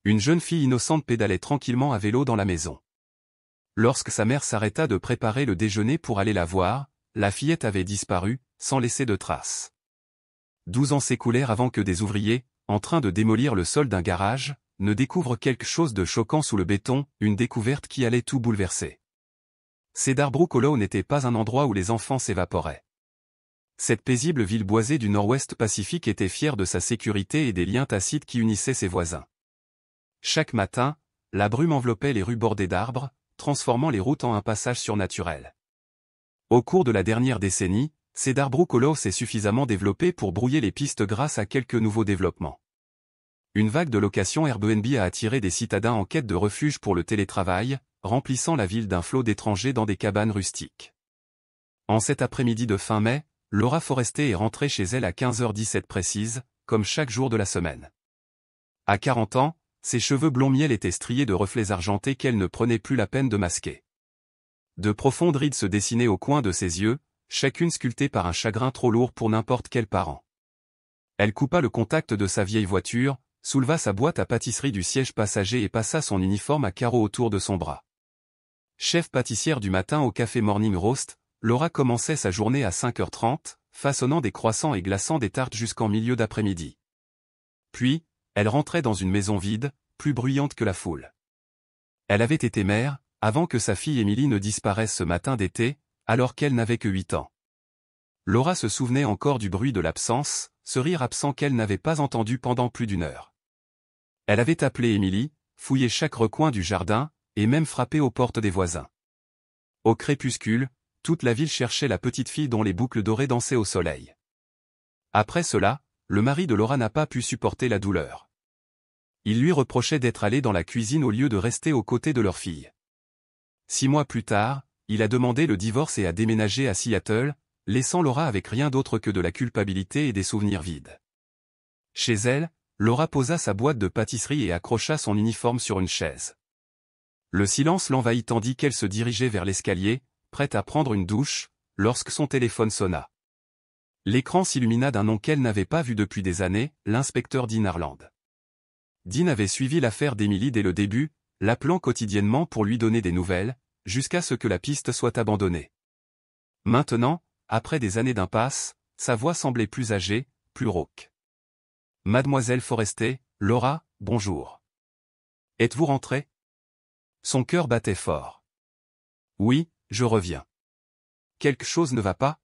Une jeune fille innocente pédalait tranquillement à vélo dans la maison. Lorsque sa mère s'arrêta de préparer le déjeuner pour aller la voir, la fillette avait disparu, sans laisser de traces. 12 ans s'écoulèrent avant que des ouvriers, en train de démolir le sol d'un garage, ne découvrent quelque chose de choquant sous le béton, une découverte qui allait tout bouleverser. Cedar Brook Hollow n'était pas un endroit où les enfants s'évaporaient. Cette paisible ville boisée du nord-ouest Pacifique était fière de sa sécurité et des liens tacites qui unissaient ses voisins. Chaque matin, la brume enveloppait les rues bordées d'arbres, transformant les routes en un passage surnaturel. Au cours de la dernière décennie, Cedar Brook Hollow s'est suffisamment développé pour brouiller les pistes grâce à quelques nouveaux développements. Une vague de locations Airbnb a attiré des citadins en quête de refuge pour le télétravail, remplissant la ville d'un flot d'étrangers dans des cabanes rustiques. En cet après-midi de fin mai, Laura Forester est rentrée chez elle à 15h17 précise, comme chaque jour de la semaine. À 40 ans, ses cheveux blond miel étaient striés de reflets argentés qu'elle ne prenait plus la peine de masquer. De profondes rides se dessinaient au coin de ses yeux, chacune sculptée par un chagrin trop lourd pour n'importe quel parent. Elle coupa le contact de sa vieille voiture, souleva sa boîte à pâtisserie du siège passager et passa son uniforme à carreaux autour de son bras. Chef pâtissière du matin au café Morning Roast, Laura commençait sa journée à 5h30, façonnant des croissants et glaçant des tartes jusqu'en milieu d'après-midi. Puis, elle rentrait dans une maison vide, plus bruyante que la foule. Elle avait été mère, avant que sa fille Emily ne disparaisse ce matin d'été, alors qu'elle n'avait que 8 ans. Laura se souvenait encore du bruit de l'absence, ce rire absent qu'elle n'avait pas entendu pendant plus d'1 heure. Elle avait appelé Emily, fouillé chaque recoin du jardin, et même frappé aux portes des voisins. Au crépuscule, toute la ville cherchait la petite fille dont les boucles dorées dansaient au soleil. Après cela, le mari de Laura n'a pas pu supporter la douleur. Il lui reprochait d'être allé dans la cuisine au lieu de rester aux côtés de leur fille. 6 mois plus tard, il a demandé le divorce et a déménagé à Seattle, laissant Laura avec rien d'autre que de la culpabilité et des souvenirs vides. Chez elle, Laura posa sa boîte de pâtisserie et accrocha son uniforme sur une chaise. Le silence l'envahit tandis qu'elle se dirigeait vers l'escalier, prête à prendre une douche, lorsque son téléphone sonna. L'écran s'illumina d'un nom qu'elle n'avait pas vu depuis des années, l'inspecteur Dean Harland. Dean avait suivi l'affaire d'Emily dès le début, l'appelant quotidiennement pour lui donner des nouvelles, jusqu'à ce que la piste soit abandonnée. Maintenant, après des années d'impasse, sa voix semblait plus âgée, plus rauque. « Mademoiselle Forester, Laura, bonjour. Êtes-vous rentrée ?» Son cœur battait fort. « Oui, je reviens. Quelque chose ne va pas ?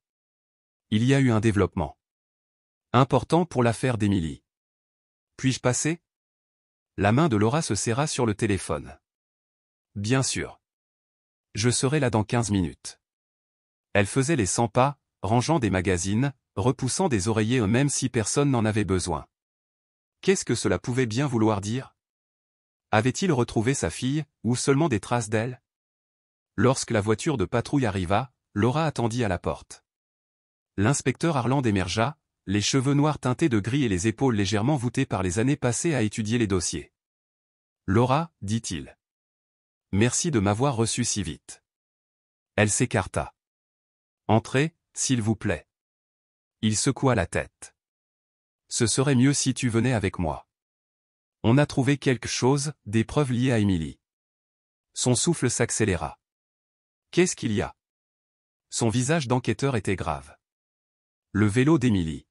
Il y a eu un développement important pour l'affaire d'Emily. Puis-je passer ? » La main de Laura se serra sur le téléphone. « Bien sûr. Je serai là dans 15 minutes. » Elle faisait les 100 pas, rangeant des magazines, repoussant des oreillers même si personne n'en avait besoin. Qu'est-ce que cela pouvait bien vouloir dire ? Avait-il retrouvé sa fille, ou seulement des traces d'elle ? Lorsque la voiture de patrouille arriva, Laura attendit à la porte. L'inspecteur Harland émergea, les cheveux noirs teintés de gris et les épaules légèrement voûtées par les années passées à étudier les dossiers. « Laura, dit-il. Merci de m'avoir reçu si vite. » Elle s'écarta. « Entrez, s'il vous plaît. » Il secoua la tête. « Ce serait mieux si tu venais avec moi. On a trouvé quelque chose, des preuves liées à Emily. » Son souffle s'accéléra. « Qu'est-ce qu'il y a ?» Son visage d'enquêteur était grave. « Le vélo d'Emily.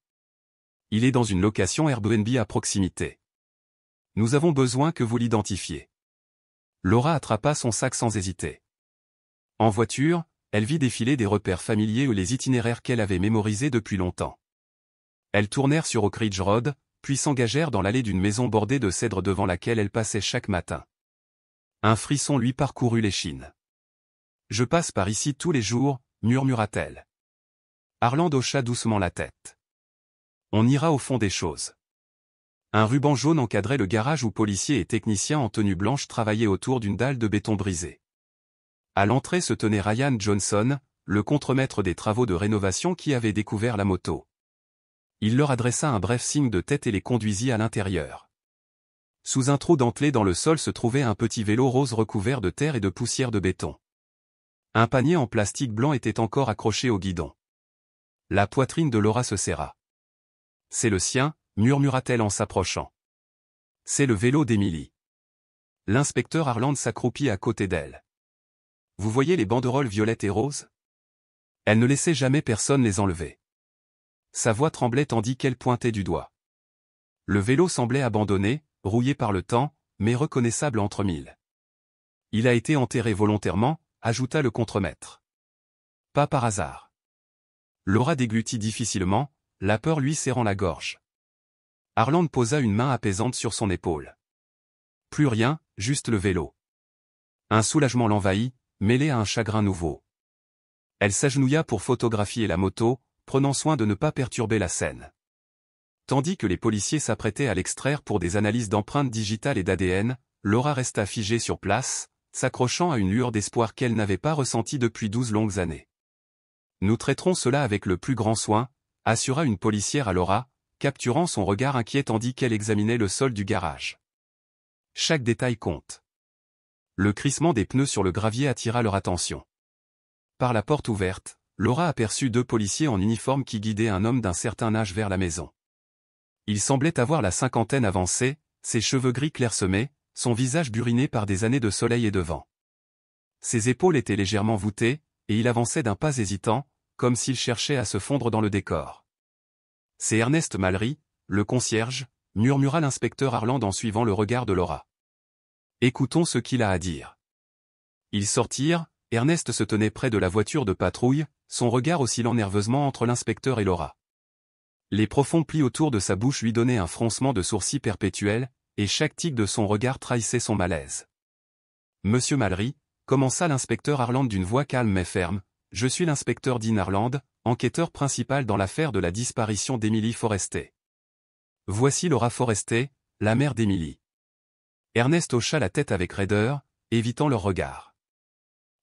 Il est dans une location Airbnb à proximité. Nous avons besoin que vous l'identifiez. » Laura attrapa son sac sans hésiter. En voiture, elle vit défiler des repères familiers ou les itinéraires qu'elle avait mémorisés depuis longtemps. Elles tournèrent sur Oak Ridge Road, puis s'engagèrent dans l'allée d'une maison bordée de cèdres devant laquelle elle passait chaque matin. Un frisson lui parcourut l'échine. « Je passe par ici tous les jours, » murmura-t-elle. Harland hocha doucement la tête. « On ira au fond des choses. » Un ruban jaune encadrait le garage où policiers et techniciens en tenue blanche travaillaient autour d'une dalle de béton brisée. À l'entrée se tenait Ryan Johnson, le contremaître des travaux de rénovation qui avait découvert la moto. Il leur adressa un bref signe de tête et les conduisit à l'intérieur. Sous un trou dentelé dans le sol se trouvait un petit vélo rose recouvert de terre et de poussière de béton. Un panier en plastique blanc était encore accroché au guidon. La poitrine de Laura se serra. « C'est le sien », murmura-t-elle en s'approchant. « C'est le vélo d'Emily. L'inspecteur Harland s'accroupit à côté d'elle. Vous voyez les banderoles violettes et roses? Elle ne laissait jamais personne les enlever. Sa voix tremblait tandis qu'elle pointait du doigt. Le vélo semblait abandonné, rouillé par le temps, mais reconnaissable entre mille. Il a été enterré volontairement, ajouta le contremaître. Pas par hasard. Laura déglutit difficilement, la peur lui serrant la gorge. Harland posa une main apaisante sur son épaule. Plus rien, juste le vélo. Un soulagement l'envahit, mêlé à un chagrin nouveau. Elle s'agenouilla pour photographier la moto, prenant soin de ne pas perturber la scène. Tandis que les policiers s'apprêtaient à l'extraire pour des analyses d'empreintes digitales et d'ADN, Laura resta figée sur place, s'accrochant à une lueur d'espoir qu'elle n'avait pas ressentie depuis 12 longues années. Nous traiterons cela avec le plus grand soin, assura une policière à Laura, capturant son regard inquiet tandis qu'elle examinait le sol du garage. Chaque détail compte. Le crissement des pneus sur le gravier attira leur attention. Par la porte ouverte, Laura aperçut 2 policiers en uniforme qui guidaient un homme d'un certain âge vers la maison. Il semblait avoir la cinquantaine avancée, ses cheveux gris clairsemés, son visage buriné par des années de soleil et de vent. Ses épaules étaient légèrement voûtées, et il avançait d'un pas hésitant, comme s'il cherchait à se fondre dans le décor. C'est Ernest Mallery, le concierge, murmura l'inspecteur Harland en suivant le regard de Laura. Écoutons ce qu'il a à dire. Ils sortirent, Ernest se tenait près de la voiture de patrouille, son regard oscillant nerveusement entre l'inspecteur et Laura. Les profonds plis autour de sa bouche lui donnaient un froncement de sourcils perpétuel, et chaque tic de son regard trahissait son malaise. Monsieur Mallery, commença l'inspecteur Harland d'une voix calme mais ferme, je suis l'inspecteur Dean Harland, enquêteur principal dans l'affaire de la disparition d'Emily Forresté. Voici Laura Forresté, la mère d'Emily. Ernest hocha la tête avec raideur, évitant leur regard.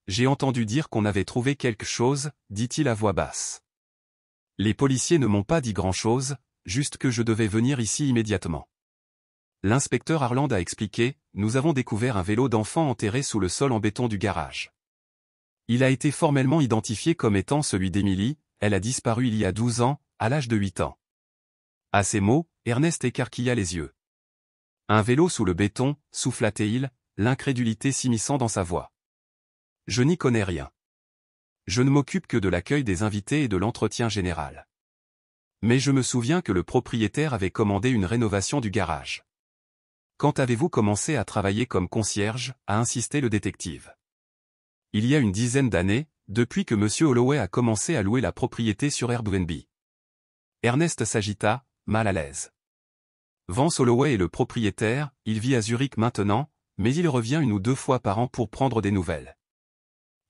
J'ai entendu dire qu'on avait trouvé quelque chose, dit-il à voix basse. Les policiers ne m'ont pas dit grand-chose, juste que je devais venir ici immédiatement. L'inspecteur Harland a expliqué, nous avons découvert un vélo d'enfant enterré sous le sol en béton du garage. Il a été formellement identifié comme étant celui d'Emily, elle a disparu il y a 12 ans, à l'âge de 8 ans. À ces mots, Ernest écarquilla les yeux. Un vélo sous le béton, souffla-t-il, l'incrédulité s'immisçant dans sa voix. Je n'y connais rien. Je ne m'occupe que de l'accueil des invités et de l'entretien général. Mais je me souviens que le propriétaire avait commandé une rénovation du garage. Quand avez-vous commencé à travailler comme concierge, a insisté le détective. Il y a une dizaine d'années, depuis que M. Holloway a commencé à louer la propriété sur Airbnb. Ernest s'agita, mal à l'aise. Vance Holloway est le propriétaire, il vit à Zurich maintenant, mais il revient 1 ou 2 fois par an pour prendre des nouvelles.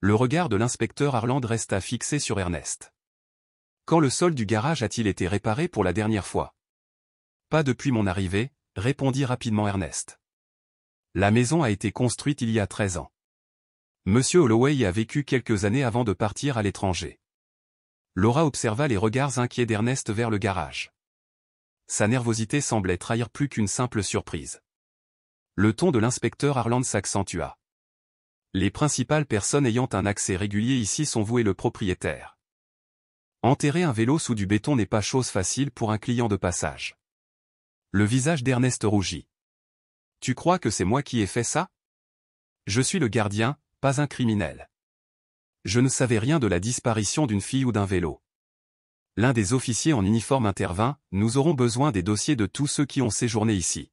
Le regard de l'inspecteur Harland resta fixé sur Ernest. Quand le sol du garage a-t-il été réparé pour la dernière fois? Pas depuis mon arrivée, répondit rapidement Ernest. La maison a été construite il y a 13 ans. Monsieur Holloway y a vécu quelques années avant de partir à l'étranger. Laura observa les regards inquiets d'Ernest vers le garage. Sa nervosité semblait trahir plus qu'une simple surprise. Le ton de l'inspecteur Harland s'accentua. Les principales personnes ayant un accès régulier ici sont vous et le propriétaire. Enterrer un vélo sous du béton n'est pas chose facile pour un client de passage. Le visage d'Ernest rougit. Tu crois que c'est moi qui ai fait ça? Je suis le gardien, pas un criminel. Je ne savais rien de la disparition d'une fille ou d'un vélo. L'un des officiers en uniforme intervint, nous aurons besoin des dossiers de tous ceux qui ont séjourné ici.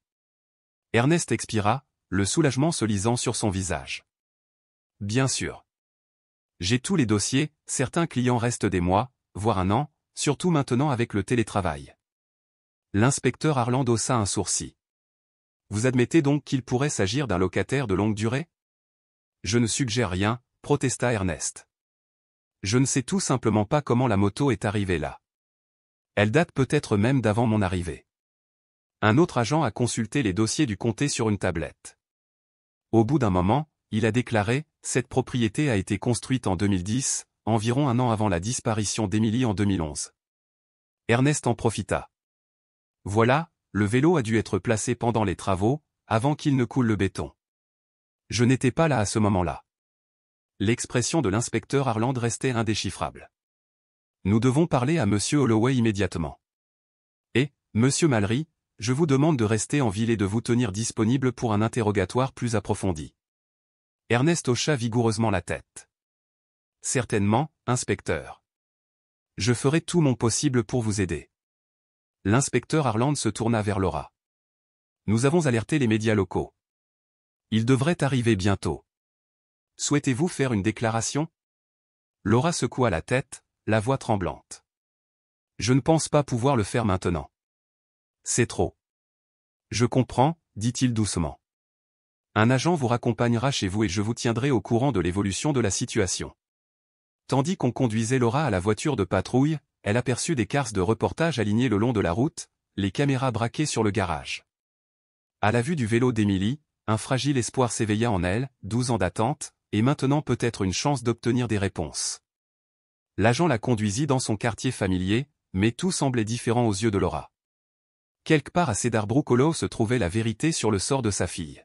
Ernest expira, le soulagement se lisant sur son visage. Bien sûr. J'ai tous les dossiers, certains clients restent des mois, voire 1 an, surtout maintenant avec le télétravail. L'inspecteur Harland haussa un sourcil. Vous admettez donc qu'il pourrait s'agir d'un locataire de longue durée? Je ne suggère rien, protesta Ernest. Je ne sais tout simplement pas comment la moto est arrivée là. Elle date peut-être même d'avant mon arrivée. Un autre agent a consulté les dossiers du comté sur une tablette. Au bout d'un moment, il a déclaré, cette propriété a été construite en 2010, environ 1 an avant la disparition d'Emily en 2011. Ernest en profita. Voilà, le vélo a dû être placé pendant les travaux, avant qu'il ne coule le béton. Je n'étais pas là à ce moment-là. L'expression de l'inspecteur Harland restait indéchiffrable. Nous devons parler à M. Holloway immédiatement. Et, M. Mallery, je vous demande de rester en ville et de vous tenir disponible pour un interrogatoire plus approfondi. Ernest hocha vigoureusement la tête. Certainement, inspecteur. Je ferai tout mon possible pour vous aider. L'inspecteur Harland se tourna vers Laura. Nous avons alerté les médias locaux. Ils devraient arriver bientôt. Souhaitez-vous faire une déclaration? Laura secoua la tête, la voix tremblante. Je ne pense pas pouvoir le faire maintenant. C'est trop. Je comprends, dit-il doucement. Un agent vous raccompagnera chez vous et je vous tiendrai au courant de l'évolution de la situation. Tandis qu'on conduisait Laura à la voiture de patrouille, elle aperçut des cars de reportage alignés le long de la route, les caméras braquées sur le garage. À la vue du vélo d'Émilie, un fragile espoir s'éveilla en elle, 12 ans d'attente, et maintenant peut-être une chance d'obtenir des réponses. L'agent la conduisit dans son quartier familier, mais tout semblait différent aux yeux de Laura. Quelque part à Cedarbrook Hollow se trouvait la vérité sur le sort de sa fille.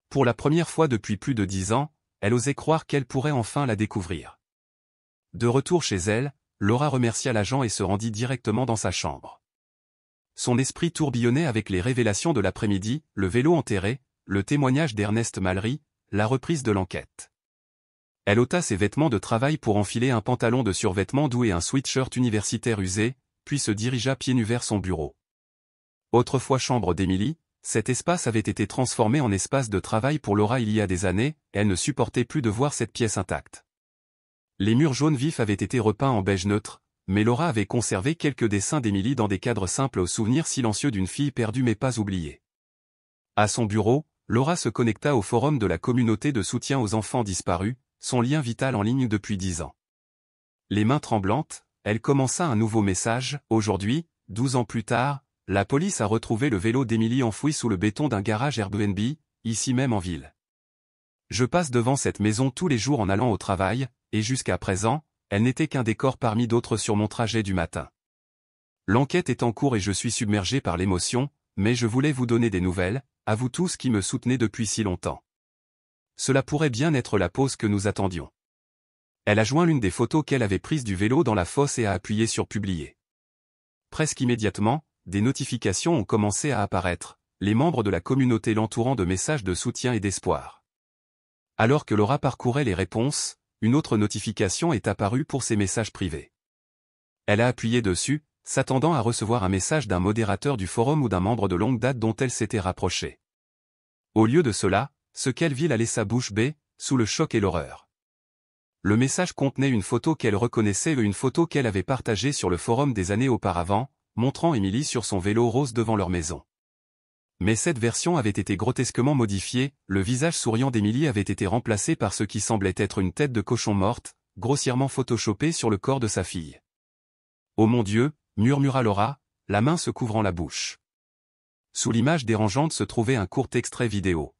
Pour la première fois depuis plus de 10 ans, elle osait croire qu'elle pourrait enfin la découvrir. De retour chez elle, Laura remercia l'agent et se rendit directement dans sa chambre. Son esprit tourbillonnait avec les révélations de l'après-midi, le vélo enterré, le témoignage d'Ernest Mallory, la reprise de l'enquête. Elle ôta ses vêtements de travail pour enfiler un pantalon de survêtement doux et un sweatshirt universitaire usé, puis se dirigea pieds nus vers son bureau. Autrefois chambre d'Émilie, cet espace avait été transformé en espace de travail pour Laura il y a des années, elle ne supportait plus de voir cette pièce intacte. Les murs jaunes vifs avaient été repeints en beige neutre, mais Laura avait conservé quelques dessins d'Émilie dans des cadres simples aux souvenirs silencieux d'une fille perdue mais pas oubliée. À son bureau, Laura se connecta au forum de la communauté de soutien aux enfants disparus, son lien vital en ligne depuis 10 ans. Les mains tremblantes, elle commença un nouveau message. Aujourd'hui, 12 ans plus tard, la police a retrouvé le vélo d'Émilie enfoui sous le béton d'un garage Airbnb, ici même en ville. Je passe devant cette maison tous les jours en allant au travail, et jusqu'à présent, elle n'était qu'un décor parmi d'autres sur mon trajet du matin. L'enquête est en cours et je suis submergé par l'émotion, mais je voulais vous donner des nouvelles, à vous tous qui me soutenez depuis si longtemps. Cela pourrait bien être la pause que nous attendions. Elle a joint l'une des photos qu'elle avait prises du vélo dans la fosse et a appuyé sur publier. Presque immédiatement, des notifications ont commencé à apparaître, les membres de la communauté l'entourant de messages de soutien et d'espoir. Alors que Laura parcourait les réponses, une autre notification est apparue pour ses messages privés. Elle a appuyé dessus, s'attendant à recevoir un message d'un modérateur du forum ou d'un membre de longue date dont elle s'était rapprochée. Au lieu de cela, ce qu'elle vit la laissa bouche bée, sous le choc et l'horreur. Le message contenait une photo qu'elle reconnaissait et une photo qu'elle avait partagée sur le forum des années auparavant, montrant Émilie sur son vélo rose devant leur maison. Mais cette version avait été grotesquement modifiée, le visage souriant d'Émilie avait été remplacé par ce qui semblait être une tête de cochon morte, grossièrement photoshopée sur le corps de sa fille. « Oh mon Dieu !» murmura Laura, la main se couvrant la bouche. Sous l'image dérangeante se trouvait un court extrait vidéo.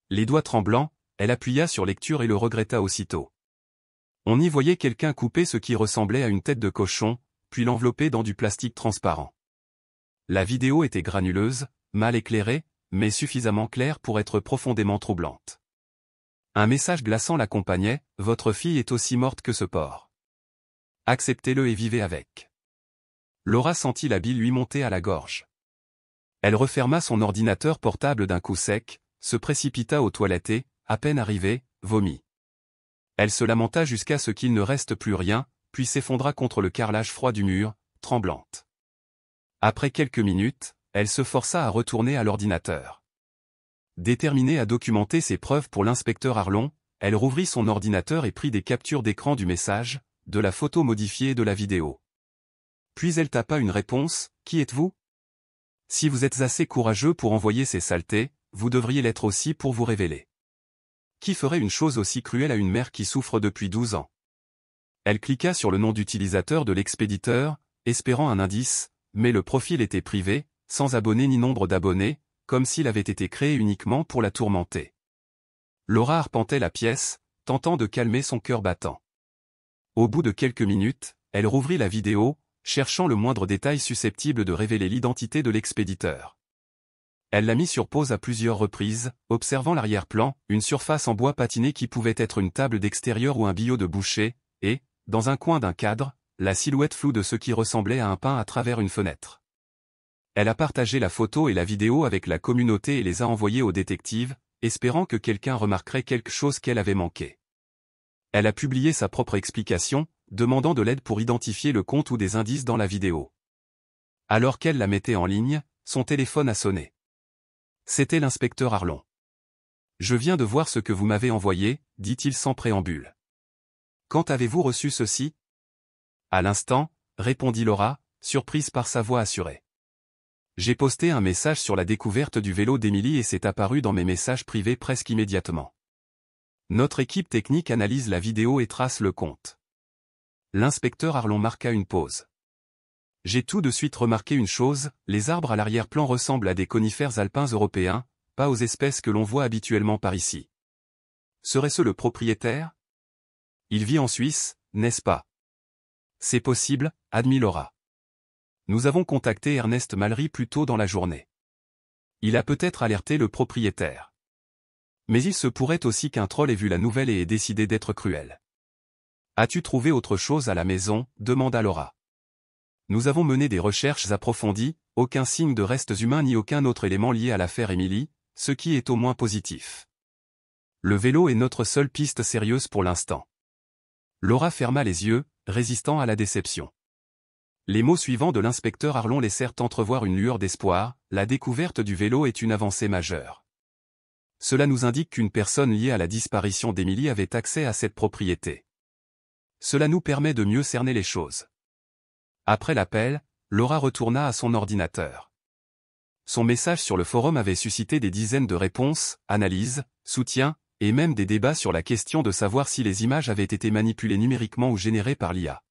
Les doigts tremblants, elle appuya sur lecture et le regretta aussitôt. On y voyait quelqu'un couper ce qui ressemblait à une tête de cochon, puis l'envelopper dans du plastique transparent. La vidéo était granuleuse, mal éclairée, mais suffisamment claire pour être profondément troublante. Un message glaçant l'accompagnait, « Votre fille est aussi morte que ce porc. Acceptez-le et vivez avec. » Laura sentit la bile lui monter à la gorge. Elle referma son ordinateur portable d'un coup sec, se précipita aux toilettes et, à peine arrivée, vomit. Elle se lamenta jusqu'à ce qu'il ne reste plus rien, puis s'effondra contre le carrelage froid du mur, tremblante. Après quelques minutes, elle se força à retourner à l'ordinateur. Déterminée à documenter ses preuves pour l'inspecteur Harlon, elle rouvrit son ordinateur et prit des captures d'écran du message, de la photo modifiée et de la vidéo. Puis elle tapa une réponse, « Qui êtes-vous ? Si vous êtes assez courageux pour envoyer ces saletés, vous devriez l'être aussi pour vous révéler. Qui ferait une chose aussi cruelle à une mère qui souffre depuis 12 ans ? Elle cliqua sur le nom d'utilisateur de l'expéditeur, espérant un indice, mais le profil était privé, sans abonnés ni nombre d'abonnés, comme s'il avait été créé uniquement pour la tourmenter. Laura arpentait la pièce, tentant de calmer son cœur battant. Au bout de quelques minutes, elle rouvrit la vidéo, cherchant le moindre détail susceptible de révéler l'identité de l'expéditeur. Elle l'a mis sur pause à plusieurs reprises, observant l'arrière-plan, une surface en bois patiné qui pouvait être une table d'extérieur ou un billot de boucher, et, dans un coin d'un cadre, la silhouette floue de ce qui ressemblait à un pain à travers une fenêtre. Elle a partagé la photo et la vidéo avec la communauté et les a envoyées aux détectives, espérant que quelqu'un remarquerait quelque chose qu'elle avait manqué. Elle a publié sa propre explication, demandant de l'aide pour identifier le compte ou des indices dans la vidéo. Alors qu'elle la mettait en ligne, son téléphone a sonné. C'était l'inspecteur Arlon. « Je viens de voir ce que vous m'avez envoyé », dit-il sans préambule. « Quand avez-vous reçu ceci ?» « À l'instant », répondit Laura, surprise par sa voix assurée. « J'ai posté un message sur la découverte du vélo d'Émilie et c'est apparu dans mes messages privés presque immédiatement. Notre équipe technique analyse la vidéo et trace le compte. » L'inspecteur Arlon marqua une pause. « J'ai tout de suite remarqué une chose, les arbres à l'arrière-plan ressemblent à des conifères alpins européens, pas aux espèces que l'on voit habituellement par ici. Serait-ce le propriétaire? Il vit en Suisse, n'est-ce pas? C'est possible, admit Laura. Nous avons contacté Ernest Mallery plus tôt dans la journée. Il a peut-être alerté le propriétaire. Mais il se pourrait aussi qu'un troll ait vu la nouvelle et ait décidé d'être cruel. As-tu trouvé autre chose à la maison? Demanda Laura. Nous avons mené des recherches approfondies, aucun signe de restes humains ni aucun autre élément lié à l'affaire Émilie, ce qui est au moins positif. Le vélo est notre seule piste sérieuse pour l'instant. Laura ferma les yeux, résistant à la déception. Les mots suivants de l'inspecteur Arlon laissèrent entrevoir une lueur d'espoir, la découverte du vélo est une avancée majeure. Cela nous indique qu'une personne liée à la disparition d'Émilie avait accès à cette propriété. Cela nous permet de mieux cerner les choses. Après l'appel, Laura retourna à son ordinateur. Son message sur le forum avait suscité des dizaines de réponses, analyses, soutiens, et même des débats sur la question de savoir si les images avaient été manipulées numériquement ou générées par l'IA.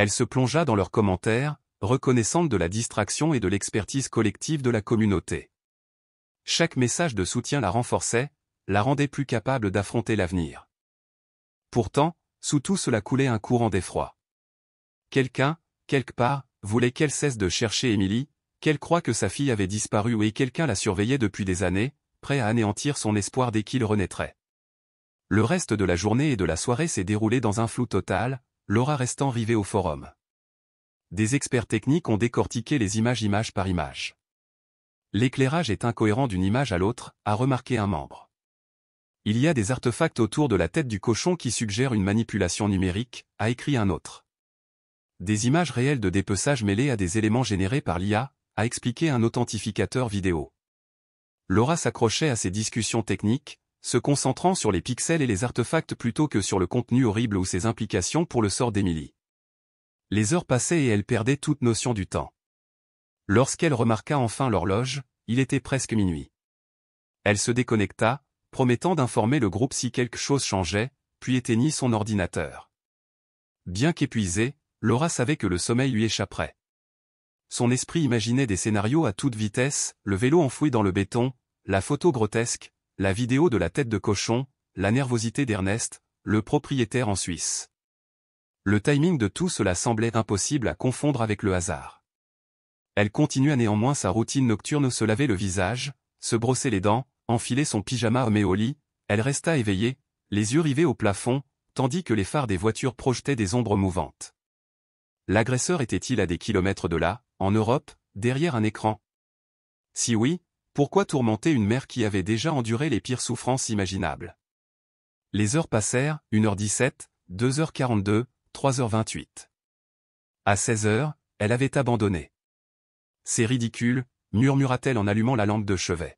Elle se plongea dans leurs commentaires, reconnaissante de la distraction et de l'expertise collective de la communauté. Chaque message de soutien la renforçait, la rendait plus capable d'affronter l'avenir. Pourtant, sous tout cela coulait un courant d'effroi. Quelqu'un, quelque part, voulait qu'elle cesse de chercher Émilie, qu'elle croie que sa fille avait disparu et quelqu'un la surveillait depuis des années, prêt à anéantir son espoir dès qu'il renaîtrait. Le reste de la journée et de la soirée s'est déroulé dans un flou total, Laura restant rivée au forum. Des experts techniques ont décortiqué les images image par image. L'éclairage est incohérent d'une image à l'autre, a remarqué un membre. Il y a des artefacts autour de la tête du cochon qui suggèrent une manipulation numérique, a écrit un autre. Des images réelles de dépeçage mêlées à des éléments générés par l'IA, a expliqué un authentificateur vidéo. Laura s'accrochait à ces discussions techniques, se concentrant sur les pixels et les artefacts plutôt que sur le contenu horrible ou ses implications pour le sort d'Émilie. Les heures passaient et elle perdait toute notion du temps. Lorsqu'elle remarqua enfin l'horloge, il était presque minuit. Elle se déconnecta, promettant d'informer le groupe si quelque chose changeait, puis éteignit son ordinateur. Bien qu'épuisée, Laura savait que le sommeil lui échapperait. Son esprit imaginait des scénarios à toute vitesse, le vélo enfoui dans le béton, la photo grotesque, la vidéo de la tête de cochon, la nervosité d'Ernest, le propriétaire en Suisse. Le timing de tout cela semblait impossible à confondre avec le hasard. Elle continua néanmoins sa routine nocturne, se laver le visage, se brosser les dents, enfiler son pyjama homme et au lit, elle resta éveillée, les yeux rivés au plafond, tandis que les phares des voitures projetaient des ombres mouvantes. L'agresseur était-il à des kilomètres de là, en Europe, derrière un écran? Si oui, pourquoi tourmenter une mère qui avait déjà enduré les pires souffrances imaginables? Les heures passèrent, 1h17, 2h42, 3h28. À 16h, elle avait abandonné. C'est ridicule, murmura-t-elle en allumant la lampe de chevet.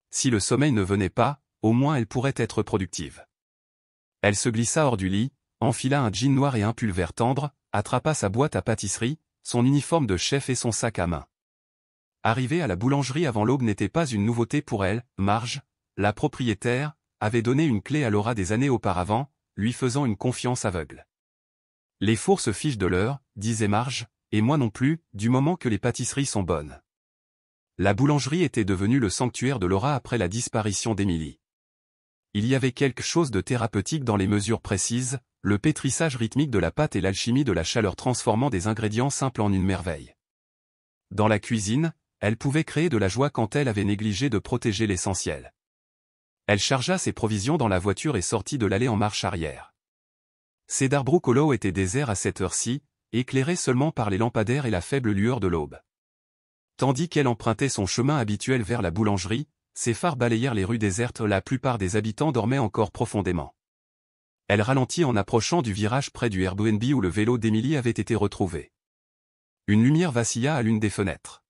Si le sommeil ne venait pas, au moins elle pourrait être productive. Elle se glissa hors du lit, enfila un jean noir et un pull vert tendre, attrapa sa boîte à pâtisserie, son uniforme de chef et son sac à main. Arriver à la boulangerie avant l'aube n'était pas une nouveauté pour elle. Marge, la propriétaire, avait donné une clé à Laura des années auparavant, lui faisant une confiance aveugle. Les fours se fichent de l'heure, disait Marge, et moi non plus, du moment que les pâtisseries sont bonnes. La boulangerie était devenue le sanctuaire de Laura après la disparition d'Émilie. Il y avait quelque chose de thérapeutique dans les mesures précises, le pétrissage rythmique de la pâte et l'alchimie de la chaleur transformant des ingrédients simples en une merveille. Dans la cuisine, elle pouvait créer de la joie quand elle avait négligé de protéger l'essentiel. Elle chargea ses provisions dans la voiture et sortit de l'allée en marche arrière. Cedarbrook Hollow était désert à cette heure-ci, éclairé seulement par les lampadaires et la faible lueur de l'aube. Tandis qu'elle empruntait son chemin habituel vers la boulangerie, ses phares balayèrent les rues désertes, la plupart des habitants dormaient encore profondément. Elle ralentit en approchant du virage près du Airbnb où le vélo d'Emily avait été retrouvé. Une lumière vacilla à l'une des fenêtres.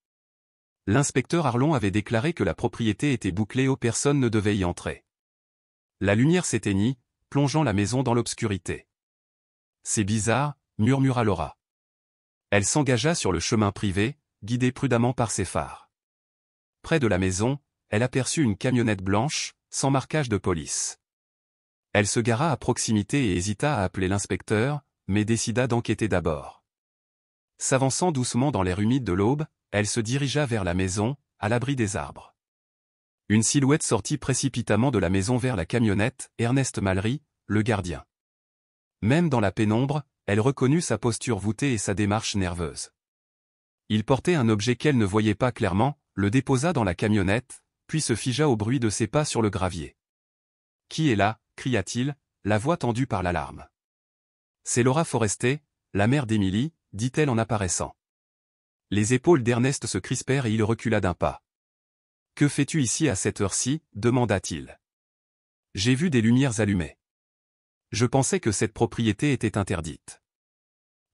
L'inspecteur Arlon avait déclaré que la propriété était bouclée, personne ne devait y entrer. La lumière s'éteignit, plongeant la maison dans l'obscurité. C'est bizarre, murmura Laura. Elle s'engagea sur le chemin privé, guidée prudemment par ses phares. Près de la maison, elle aperçut une camionnette blanche, sans marquage de police. Elle se gara à proximité et hésita à appeler l'inspecteur, mais décida d'enquêter d'abord. S'avançant doucement dans l'air humide de l'aube, elle se dirigea vers la maison, à l'abri des arbres. Une silhouette sortit précipitamment de la maison vers la camionnette, Ernest Mallery, le gardien. Même dans la pénombre, elle reconnut sa posture voûtée et sa démarche nerveuse. Il portait un objet qu'elle ne voyait pas clairement, le déposa dans la camionnette, puis se figea au bruit de ses pas sur le gravier. « Qui est là » cria-t-il, la voix tendue par l'alarme. « C'est Laura Forester, la mère d'Emily » dit-elle en apparaissant. Les épaules d'Ernest se crispèrent et il recula d'un pas. « Que fais-tu ici à cette heure-ci » demanda-t-il. « J'ai vu des lumières allumées. Je pensais que cette propriété était interdite. »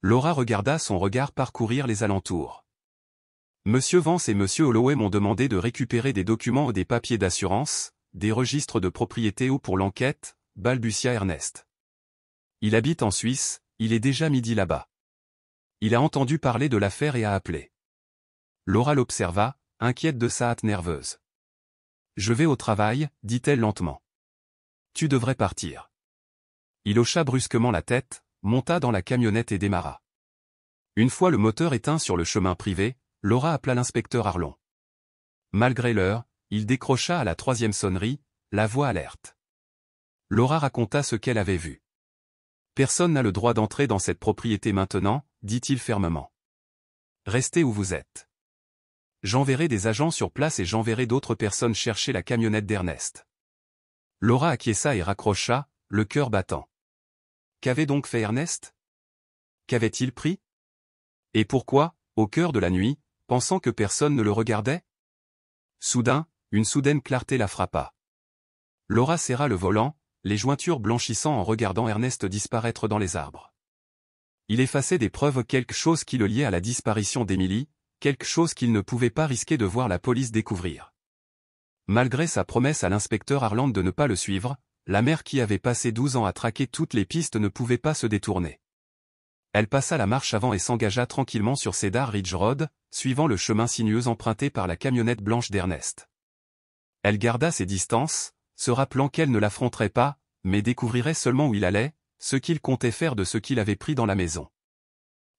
Laura regarda son regard parcourir les alentours. « Monsieur Vance et Monsieur Holloway m'ont demandé de récupérer des documents ou des papiers d'assurance, des registres de propriété ou pour l'enquête, balbutia Ernest. Il habite en Suisse, il est déjà midi là-bas. Il a entendu parler de l'affaire et a appelé. Laura l'observa, inquiète de sa hâte nerveuse. « Je vais au travail, dit-elle lentement. Tu devrais partir. » Il hocha brusquement la tête, monta dans la camionnette et démarra. Une fois le moteur éteint sur le chemin privé, Laura appela l'inspecteur Arlon. Malgré l'heure, il décrocha à la 3e sonnerie, la voix alerte. Laura raconta ce qu'elle avait vu. « Personne n'a le droit d'entrer dans cette propriété maintenant, dit-il fermement. Restez où vous êtes. J'enverrai des agents sur place et j'enverrai d'autres personnes chercher la camionnette d'Ernest. » Laura acquiesça et raccrocha, le cœur battant. Qu'avait donc fait Ernest? Qu'avait-il pris? Et pourquoi, au cœur de la nuit, pensant que personne ne le regardait? Soudain, une soudaine clarté la frappa. Laura serra le volant, les jointures blanchissant en regardant Ernest disparaître dans les arbres. Il effaçait des preuves, quelque chose qui le liait à la disparition d'Emily, quelque chose qu'il ne pouvait pas risquer de voir la police découvrir. Malgré sa promesse à l'inspecteur Arland de ne pas le suivre, la mère qui avait passé 12 ans à traquer toutes les pistes ne pouvait pas se détourner. Elle passa la marche avant et s'engagea tranquillement sur Cedar Ridge Road, suivant le chemin sinueux emprunté par la camionnette blanche d'Ernest. Elle garda ses distances, se rappelant qu'elle ne l'affronterait pas, mais découvrirait seulement où il allait, ce qu'il comptait faire de ce qu'il avait pris dans la maison.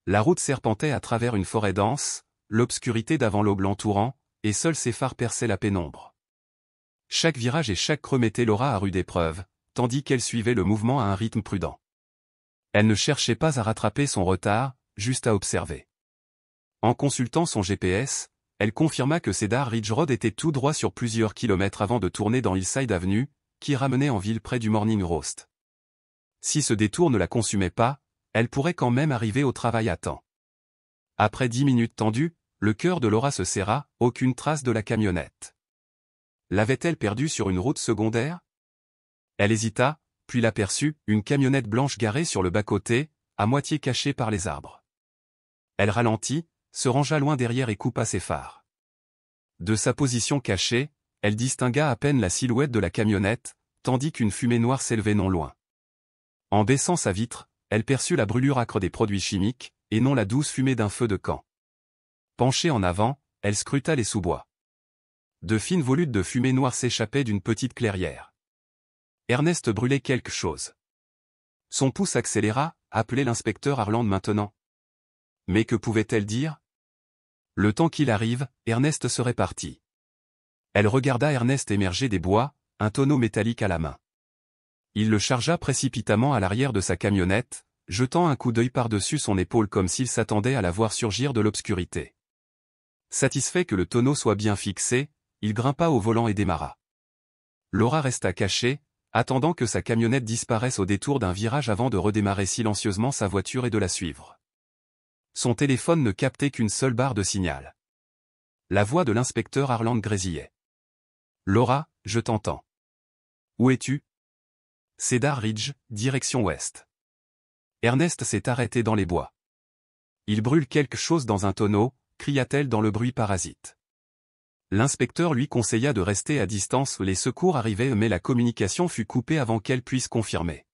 La route serpentait à travers une forêt dense, l'obscurité d'avant l'aube l'entourant, et seuls ses phares perçaient la pénombre. Chaque virage et chaque creux mettait Laura à rude épreuve, tandis qu'elle suivait le mouvement à un rythme prudent. Elle ne cherchait pas à rattraper son retard, juste à observer. En consultant son GPS, elle confirma que Cedar Ridge Road était tout droit sur plusieurs kilomètres avant de tourner dans Hillside Avenue, qui ramenait en ville près du Morning Roast. Si ce détour ne la consumait pas, elle pourrait quand même arriver au travail à temps. Après 10 minutes tendues, le cœur de Laura se serra, aucune trace de la camionnette. L'avait-elle perdue sur une route secondaire? Elle hésita, puis l'aperçut, une camionnette blanche garée sur le bas-côté, à moitié cachée par les arbres. Elle ralentit, se rangea loin derrière et coupa ses phares. De sa position cachée, elle distingua à peine la silhouette de la camionnette, tandis qu'une fumée noire s'élevait non loin. En baissant sa vitre, elle perçut la brûlure âcre des produits chimiques, et non la douce fumée d'un feu de camp. Penchée en avant, elle scruta les sous-bois. De fines volutes de fumée noire s'échappaient d'une petite clairière. Ernest brûlait quelque chose. Son pouce accéléra, appelait l'inspecteur Arland maintenant. Mais que pouvait-elle dire? Le temps qu'il arrive, Ernest serait parti. Elle regarda Ernest émerger des bois, un tonneau métallique à la main. Il le chargea précipitamment à l'arrière de sa camionnette, jetant un coup d'œil par-dessus son épaule comme s'il s'attendait à la voir surgir de l'obscurité. Satisfait que le tonneau soit bien fixé, il grimpa au volant et démarra. Laura resta cachée, attendant que sa camionnette disparaisse au détour d'un virage avant de redémarrer silencieusement sa voiture et de la suivre. Son téléphone ne captait qu'une seule barre de signal. La voix de l'inspecteur Harland grésillait. « Laura, je t'entends. Où es-tu » ? Cedar Ridge, direction ouest. Ernest s'est arrêté dans les bois. Il brûle quelque chose dans un tonneau, cria-t-elle dans le bruit parasite. L'inspecteur lui conseilla de rester à distance où les secours arrivaient mais la communication fut coupée avant qu'elle puisse confirmer.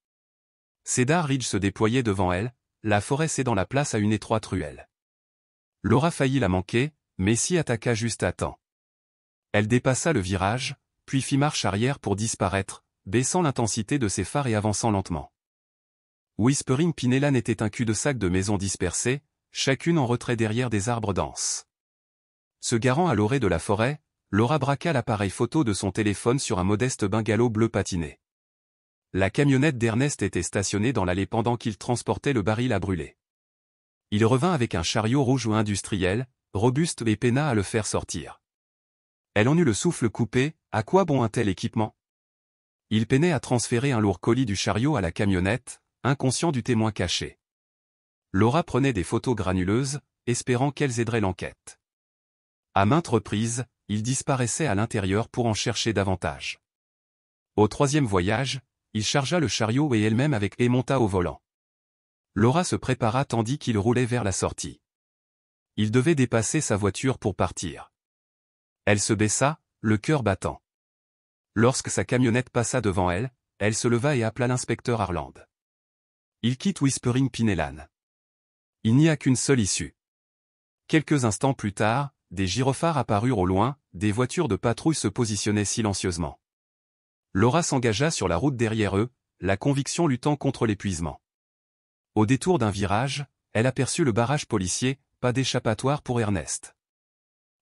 Cedar Ridge se déployait devant elle, la forêt cédant la place à une étroite ruelle. Laura faillit la manquer, mais s'y attaqua juste à temps. Elle dépassa le virage, puis fit marche arrière pour disparaître, baissant l'intensité de ses phares et avançant lentement. Whispering Pineland était un cul-de-sac de maisons dispersées, chacune en retrait derrière des arbres denses. Se garant à l'orée de la forêt, Laura braqua l'appareil photo de son téléphone sur un modeste bungalow bleu patiné. La camionnette d'Ernest était stationnée dans l'allée pendant qu'il transportait le baril à brûler. Il revint avec un chariot rouge ou industriel, robuste et peina à le faire sortir. Elle en eut le souffle coupé, à quoi bon un tel équipement ? Il peinait à transférer un lourd colis du chariot à la camionnette, inconscient du témoin caché. Laura prenait des photos granuleuses, espérant qu'elles aideraient l'enquête. À maintes reprises, il disparaissait à l'intérieur pour en chercher davantage. Au troisième voyage, il chargea le chariot et elle-même et monta au volant. Laura se prépara tandis qu'il roulait vers la sortie. Il devait dépasser sa voiture pour partir. Elle se baissa, le cœur battant. Lorsque sa camionnette passa devant elle, elle se leva et appela l'inspecteur Harland. Il quitte Whispering Pineland. Il n'y a qu'une seule issue. Quelques instants plus tard, des gyrophares apparurent au loin, des voitures de patrouille se positionnaient silencieusement. Laura s'engagea sur la route derrière eux, la conviction luttant contre l'épuisement. Au détour d'un virage, elle aperçut le barrage policier, pas d'échappatoire pour Ernest.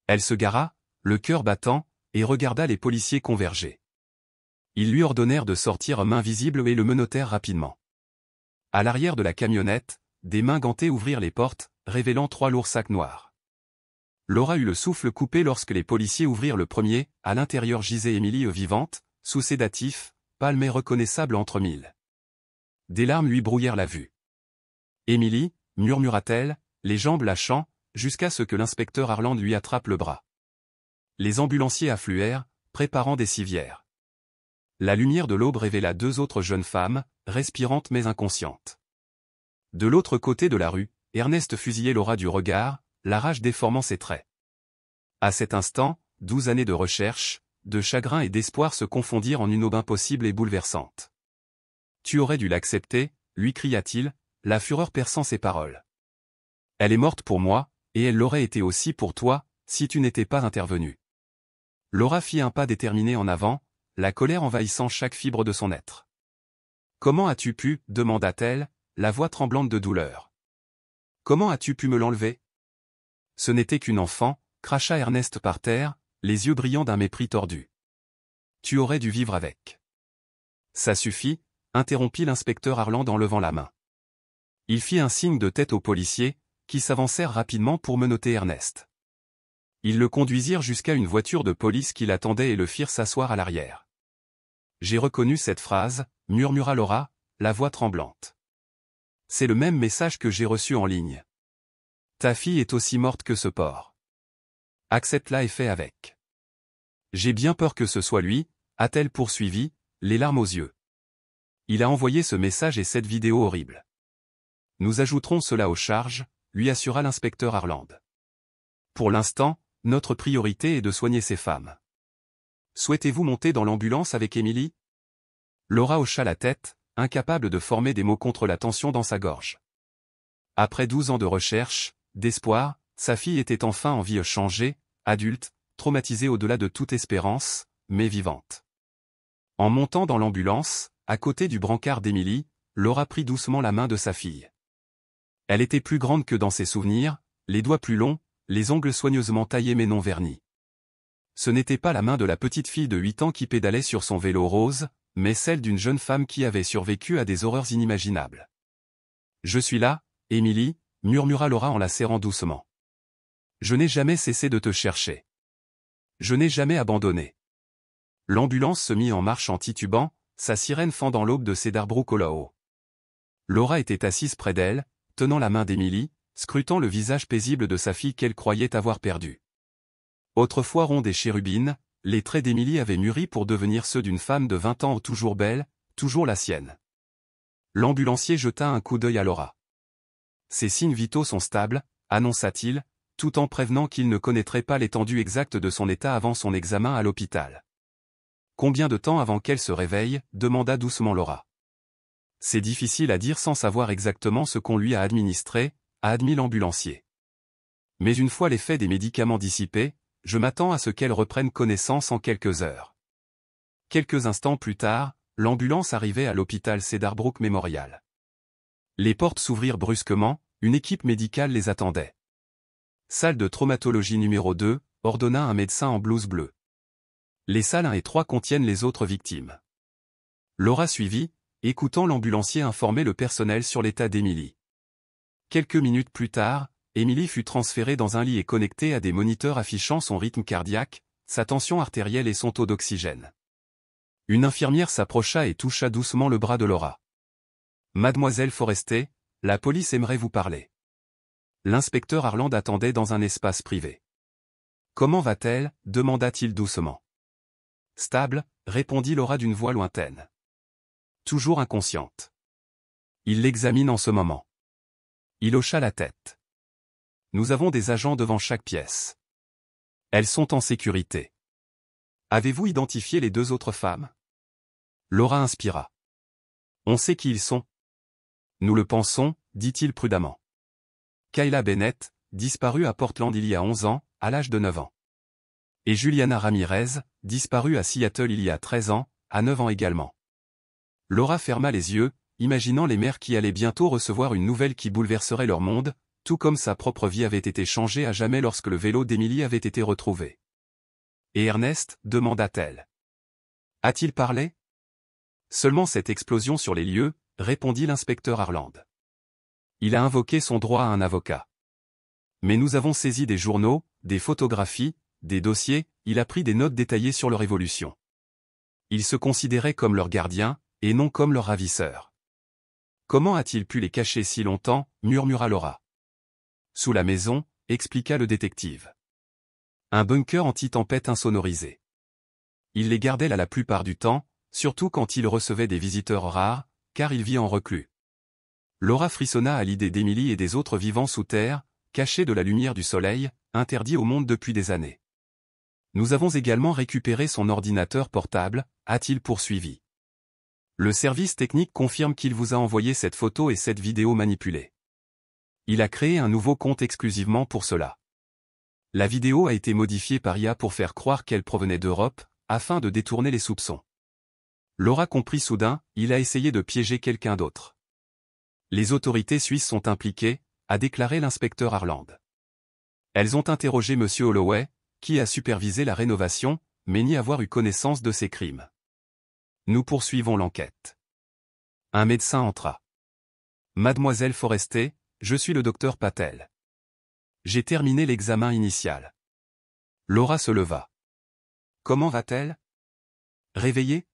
Elle se gara, le cœur battant, et regarda les policiers converger. Ils lui ordonnèrent de sortir main visible et le menottèrent rapidement. À l'arrière de la camionnette, des mains gantées ouvrirent les portes, révélant 3 lourds sacs noirs. Laura eut le souffle coupé lorsque les policiers ouvrirent le premier, à l'intérieur gisait Emily vivante, sous sédatif, pâle mais reconnaissable entre mille. Des larmes lui brouillèrent la vue. « Emily » murmura-t-elle, les jambes lâchant, jusqu'à ce que l'inspecteur Harland lui attrape le bras. Les ambulanciers affluèrent, préparant des civières. La lumière de l'aube révéla 2 autres jeunes femmes, respirantes mais inconscientes. De l'autre côté de la rue, Ernest fusillait Laura du regard, la rage déformant ses traits. À cet instant, 12 années de recherche, de chagrin et d'espoir se confondirent en une aube impossible et bouleversante. « Tu aurais dû l'accepter » lui cria-t-il, la fureur perçant ses paroles. « Elle est morte pour moi, et elle l'aurait été aussi pour toi, si tu n'étais pas intervenu. » Laura fit un pas déterminé en avant, la colère envahissant chaque fibre de son être. « Comment as-tu pu » demanda-t-elle, la voix tremblante de douleur. « Comment as-tu pu me l'enlever » ? Ce n'était qu'une enfant, cracha Ernest par terre, les yeux brillants d'un mépris tordu. « Tu aurais dû vivre avec. »« Ça suffit » interrompit l'inspecteur Harland en levant la main. Il fit un signe de tête aux policiers, qui s'avancèrent rapidement pour menotter Ernest. Ils le conduisirent jusqu'à une voiture de police qui l'attendait et le firent s'asseoir à l'arrière. « J'ai reconnu cette phrase » murmura Laura, la voix tremblante. « C'est le même message que j'ai reçu en ligne. Ta fille est aussi morte que ce porc. Accepte-la et fais avec. » J'ai bien peur que ce soit lui, a-t-elle poursuivi, les larmes aux yeux. Il a envoyé ce message et cette vidéo horrible. Nous ajouterons cela aux charges, lui assura l'inspecteur Harland. Pour l'instant, notre priorité est de soigner ces femmes. Souhaitez-vous monter dans l'ambulance avec Emily ? Laura hocha la tête, incapable de former des mots contre la tension dans sa gorge. Après 12 ans de recherche, d'espoir, sa fille était enfin en vie changée, adulte, traumatisée au-delà de toute espérance, mais vivante. En montant dans l'ambulance, à côté du brancard d'Emily, Laura prit doucement la main de sa fille. Elle était plus grande que dans ses souvenirs, les doigts plus longs, les ongles soigneusement taillés mais non vernis. Ce n'était pas la main de la petite fille de 8 ans qui pédalait sur son vélo rose, mais celle d'une jeune femme qui avait survécu à des horreurs inimaginables. « Je suis là, Emily » murmura Laura en la serrant doucement. « Je n'ai jamais cessé de te chercher. Je n'ai jamais abandonné. » L'ambulance se mit en marche en titubant, sa sirène fendant l'aube de Cedarbrook Hollow. Laura était assise près d'elle, tenant la main d'Emily, scrutant le visage paisible de sa fille qu'elle croyait avoir perdu. Autrefois ronde et chérubine, les traits d'Émilie avaient mûri pour devenir ceux d'une femme de 20 ans toujours belle, toujours la sienne. L'ambulancier jeta un coup d'œil à Laura. Ses signes vitaux sont stables, annonça-t-il, tout en prévenant qu'il ne connaîtrait pas l'étendue exacte de son état avant son examen à l'hôpital. Combien de temps avant qu'elle se réveille, demanda doucement Laura. C'est difficile à dire sans savoir exactement ce qu'on lui a administré, a admis l'ambulancier. Mais une fois l'effet des médicaments dissipés, je m'attends à ce qu'elle reprenne connaissance en quelques heures. Quelques instants plus tard, l'ambulance arrivait à l'hôpital Cedarbrook Memorial. Les portes s'ouvrirent brusquement, une équipe médicale les attendait. Salle de traumatologie numéro 2, ordonna un médecin en blouse bleue. Les salles 1 et 3 contiennent les autres victimes. Laura suivit, écoutant l'ambulancier informer le personnel sur l'état d'Émilie. Quelques minutes plus tard, Émilie fut transférée dans un lit et connectée à des moniteurs affichant son rythme cardiaque, sa tension artérielle et son taux d'oxygène. Une infirmière s'approcha et toucha doucement le bras de Laura. « Mademoiselle Forester, la police aimerait vous parler. » L'inspecteur Harland attendait dans un espace privé. « Comment va-t-elle » demanda-t-il doucement. « Stable » répondit Laura d'une voix lointaine. « Toujours inconsciente. » Il l'examine en ce moment. Il hocha la tête. « Nous avons des agents devant chaque pièce. Elles sont en sécurité. Avez-vous identifié les 2 autres femmes ?» Laura inspira. « On sait qui ils sont. » « Nous le pensons, » dit-il prudemment. Kayla Bennett, disparue à Portland il y a 11 ans, à l'âge de 9 ans. Et Juliana Ramirez, disparue à Seattle il y a 13 ans, à 9 ans également. Laura ferma les yeux, imaginant les mères qui allaient bientôt recevoir une nouvelle qui bouleverserait leur monde, tout comme sa propre vie avait été changée à jamais lorsque le vélo d'Émilie avait été retrouvé. « Et Ernest » demanda-t-elle. « A-t-il parlé ?» Seulement cette explosion sur les lieux, répondit l'inspecteur Harland. Il a invoqué son droit à un avocat. Mais nous avons saisi des journaux, des photographies, des dossiers, il a pris des notes détaillées sur leur évolution. Il se considérait comme leur gardien, et non comme leur ravisseur. Comment a-t-il pu les cacher si longtemps, murmura Laura. Sous la maison, expliqua le détective. Un bunker anti-tempête insonorisé. Il les gardait là la plupart du temps, surtout quand il recevait des visiteurs rares, car il vit en reclus. Laura frissonna à l'idée d'Émilie et des autres vivants sous terre, cachés de la lumière du soleil, interdits au monde depuis des années. Nous avons également récupéré son ordinateur portable, a-t-il poursuivi. Le service technique confirme qu'il vous a envoyé cette photo et cette vidéo manipulée. Il a créé un nouveau compte exclusivement pour cela. La vidéo a été modifiée par IA pour faire croire qu'elle provenait d'Europe, afin de détourner les soupçons. Laura comprit soudain, il a essayé de piéger quelqu'un d'autre. Les autorités suisses sont impliquées, a déclaré l'inspecteur Harland. Elles ont interrogé M. Holloway, qui a supervisé la rénovation, mais nie avoir eu connaissance de ces crimes. Nous poursuivons l'enquête. Un médecin entra. Mademoiselle Forester, je suis le docteur Patel. J'ai terminé l'examen initial. Laura se leva. Comment va-t-elle? Réveillée?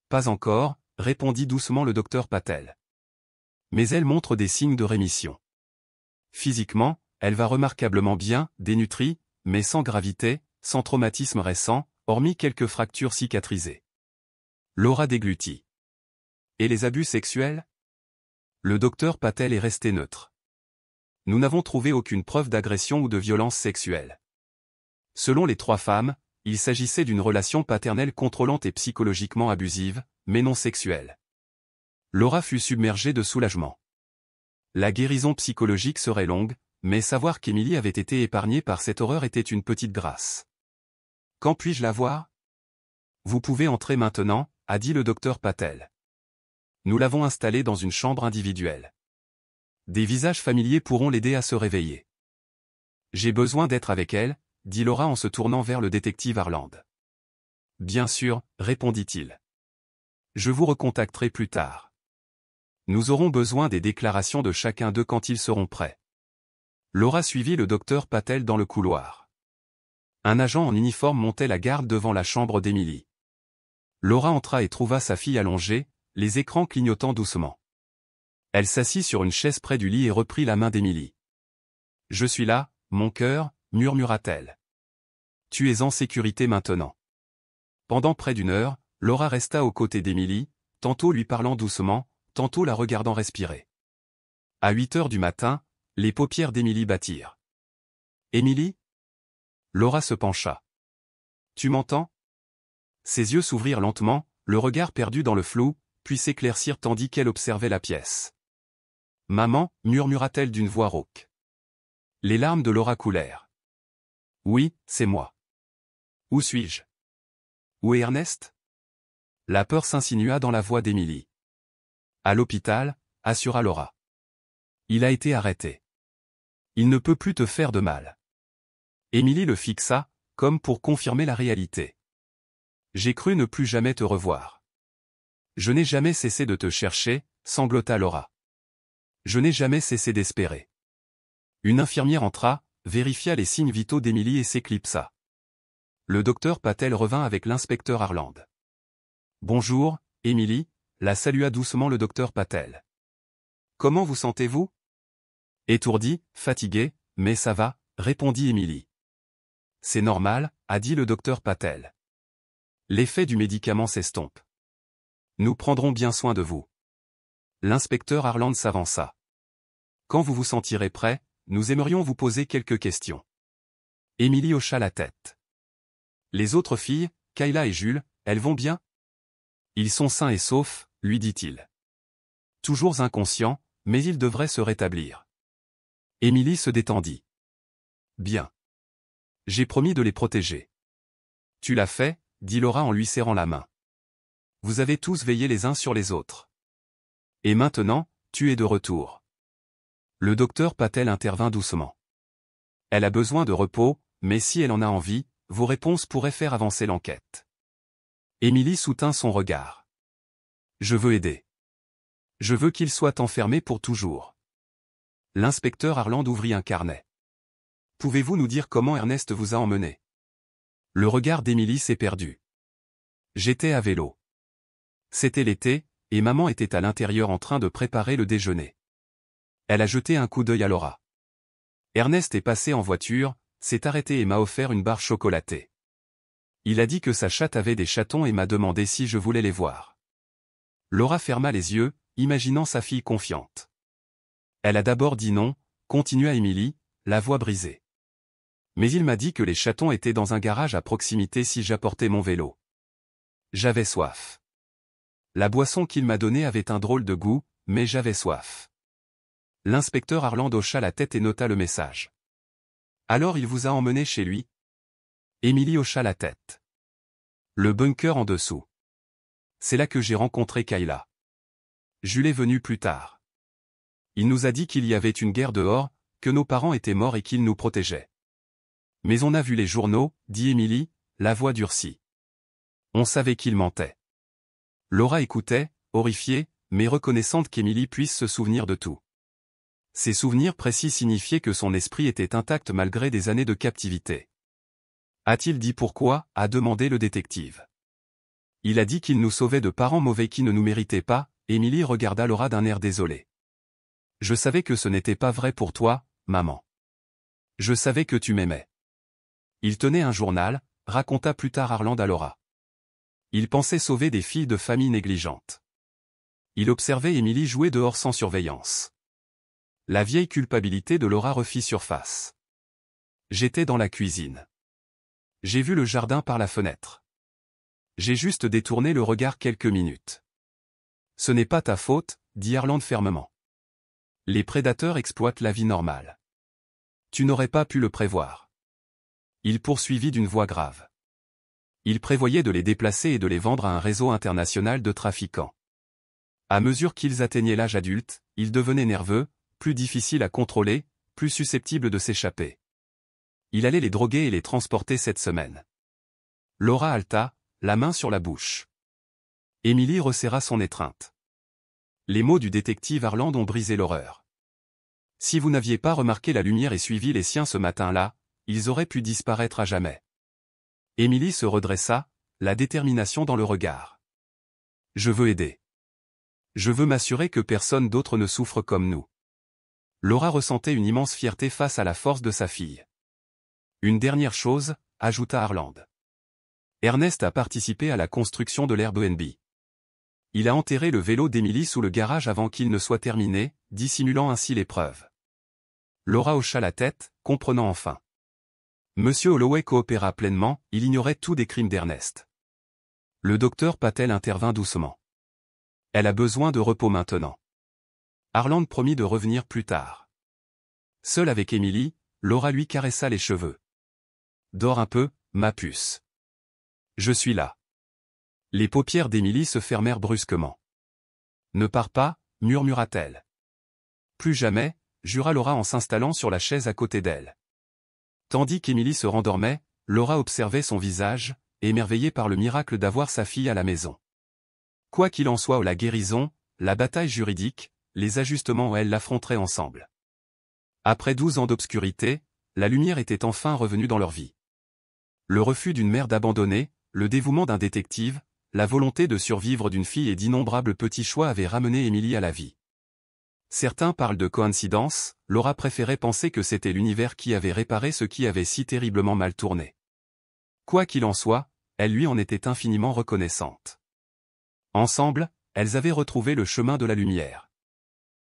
Pas encore, répondit doucement le docteur Patel. Mais elle montre des signes de rémission. Physiquement, elle va remarquablement bien, dénutrie, mais sans gravité, sans traumatisme récent, hormis quelques fractures cicatrisées. Laura déglutit. Et les abus sexuels? Le docteur Patel est resté neutre. Nous n'avons trouvé aucune preuve d'agression ou de violence sexuelle. Selon les 3 femmes, il s'agissait d'une relation paternelle contrôlante et psychologiquement abusive, mais non sexuelle. Laura fut submergée de soulagement. La guérison psychologique serait longue, mais savoir qu'Émilie avait été épargnée par cette horreur était une petite grâce. Quand puis-je la voir? Vous pouvez entrer maintenant, a dit le docteur Patel. Nous l'avons installée dans une chambre individuelle. Des visages familiers pourront l'aider à se réveiller. J'ai besoin d'être avec elle, dit Laura en se tournant vers le détective Harland. Bien sûr, répondit-il. Je vous recontacterai plus tard. Nous aurons besoin des déclarations de chacun d'eux quand ils seront prêts. Laura suivit le docteur Patel dans le couloir. Un agent en uniforme montait la garde devant la chambre d'Émilie. Laura entra et trouva sa fille allongée, les écrans clignotant doucement. Elle s'assit sur une chaise près du lit et reprit la main d'Émilie. « Je suis là, mon cœur » murmura-t-elle. tu es en sécurité maintenant. Pendant près d'une heure, Laura resta aux côtés d'Émilie, tantôt lui parlant doucement, tantôt la regardant respirer. À 8 heures du matin, les paupières d'Émilie battirent. Émilie ? Laura se pencha. Tu m'entends ? Ses yeux s'ouvrirent lentement, le regard perdu dans le flou, puis s'éclaircirent tandis qu'elle observait la pièce. Maman, murmura-t-elle d'une voix rauque. Les larmes de Laura coulèrent. Oui, c'est moi. Où suis-je ? Où est Ernest ? La peur s'insinua dans la voix d'Émilie. À l'hôpital, assura Laura. Il a été arrêté. Il ne peut plus te faire de mal. Émilie le fixa, comme pour confirmer la réalité. J'ai cru ne plus jamais te revoir. Je n'ai jamais cessé de te chercher, sanglota Laura. Je n'ai jamais cessé d'espérer. Une infirmière entra, vérifia les signes vitaux d'Émilie et s'éclipsa. Le docteur Patel revint avec l'inspecteur Harland. Bonjour, Émilie, la salua doucement le docteur Patel. Comment vous sentez-vous ? Étourdi, fatigué, mais ça va, répondit Émilie. C'est normal, a dit le docteur Patel. L'effet du médicament s'estompe. Nous prendrons bien soin de vous. L'inspecteur Harland s'avança. Quand vous vous sentirez prêt, nous aimerions vous poser quelques questions. Émilie hocha la tête. Les autres filles, Kayla et Jules, elles vont bien ? Ils sont sains et saufs, lui dit-il. Toujours inconscients, mais ils devraient se rétablir. Émilie se détendit. Bien. J'ai promis de les protéger. Tu l'as fait, dit Laura en lui serrant la main. Vous avez tous veillé les uns sur les autres. Et maintenant, tu es de retour. Le docteur Patel intervint doucement. Elle a besoin de repos, mais si elle en a envie, vos réponses pourraient faire avancer l'enquête. Émilie soutint son regard. Je veux aider. Je veux qu'il soit enfermé pour toujours. L'inspecteur Harland ouvrit un carnet. Pouvez-vous nous dire comment Ernest vous a emmené ? Le regard d'Émilie s'est perdu. J'étais à vélo. C'était l'été, et maman était à l'intérieur en train de préparer le déjeuner. Elle a jeté un coup d'œil à Laura. Ernest est passé en voiture, s'est arrêté et m'a offert une barre chocolatée. Il a dit que sa chatte avait des chatons et m'a demandé si je voulais les voir. Laura ferma les yeux, imaginant sa fille confiante. Elle a d'abord dit non, continua Émilie, la voix brisée. Mais il m'a dit que les chatons étaient dans un garage à proximité si j'apportais mon vélo. J'avais soif. La boisson qu'il m'a donnée avait un drôle de goût, mais j'avais soif. L'inspecteur Harland hocha la tête et nota le message. Alors il vous a emmené chez lui ? Émilie hocha la tête. Le bunker en dessous. C'est là que j'ai rencontré Kayla. Jules est venu plus tard. Il nous a dit qu'il y avait une guerre dehors, que nos parents étaient morts et qu'ils nous protégeaient. Mais on a vu les journaux, dit Émilie, la voix durcie. On savait qu'il mentait. Laura écoutait, horrifiée, mais reconnaissante qu'Émilie puisse se souvenir de tout. Ces souvenirs précis signifiaient que son esprit était intact malgré des années de captivité. A-t-il dit pourquoi ? A demandé le détective. Il a dit qu'il nous sauvait de parents mauvais qui ne nous méritaient pas. Émilie regarda Laura d'un air désolé. Je savais que ce n'était pas vrai pour toi, maman. Je savais que tu m'aimais. Il tenait un journal, raconta plus tard Harland à Laura. Il pensait sauver des filles de familles négligentes. Il observait Émilie jouer dehors sans surveillance. La vieille culpabilité de Laura refit surface. J'étais dans la cuisine. J'ai vu le jardin par la fenêtre. J'ai juste détourné le regard quelques minutes. Ce n'est pas ta faute, dit Harland fermement. Les prédateurs exploitent la vie normale. Tu n'aurais pas pu le prévoir. Il poursuivit d'une voix grave. Il prévoyait de les déplacer et de les vendre à un réseau international de trafiquants. À mesure qu'ils atteignaient l'âge adulte, ils devenaient nerveux, plus difficiles à contrôler, plus susceptibles de s'échapper. Il allait les droguer et les transporter cette semaine. Laura halta, la main sur la bouche. Émilie resserra son étreinte. Les mots du détective Harland ont brisé l'horreur. Si vous n'aviez pas remarqué la lumière et suivi les siens ce matin-là, ils auraient pu disparaître à jamais. Émilie se redressa, la détermination dans le regard. Je veux aider. Je veux m'assurer que personne d'autre ne souffre comme nous. Laura ressentait une immense fierté face à la force de sa fille. Une dernière chose, ajouta Harland. Ernest a participé à la construction de l'Airbnb. Il a enterré le vélo d'Emily sous le garage avant qu'il ne soit terminé, dissimulant ainsi les preuves. Laura hocha la tête, comprenant enfin. Monsieur Holloway coopéra pleinement, il ignorait tout des crimes d'Ernest. Le docteur Patel intervint doucement. Elle a besoin de repos maintenant. Harland promit de revenir plus tard. Seule avec Emily, Laura lui caressa les cheveux. Dors un peu, ma puce. Je suis là. Les paupières d'Emily se fermèrent brusquement. Ne pars pas, murmura-t-elle. Plus jamais, jura Laura en s'installant sur la chaise à côté d'elle. Tandis qu'Emily se rendormait, Laura observait son visage, émerveillée par le miracle d'avoir sa fille à la maison. Quoi qu'il en soit, la guérison, la bataille juridique, les ajustements, elle l'affronteraient ensemble. Après 12 ans d'obscurité, la lumière était enfin revenue dans leur vie. Le refus d'une mère d'abandonner, le dévouement d'un détective, la volonté de survivre d'une fille et d'innombrables petits choix avaient ramené Emily à la vie. Certains parlent de coïncidence, Laura préférait penser que c'était l'univers qui avait réparé ce qui avait si terriblement mal tourné. Quoi qu'il en soit, elle lui en était infiniment reconnaissante. Ensemble, elles avaient retrouvé le chemin de la lumière.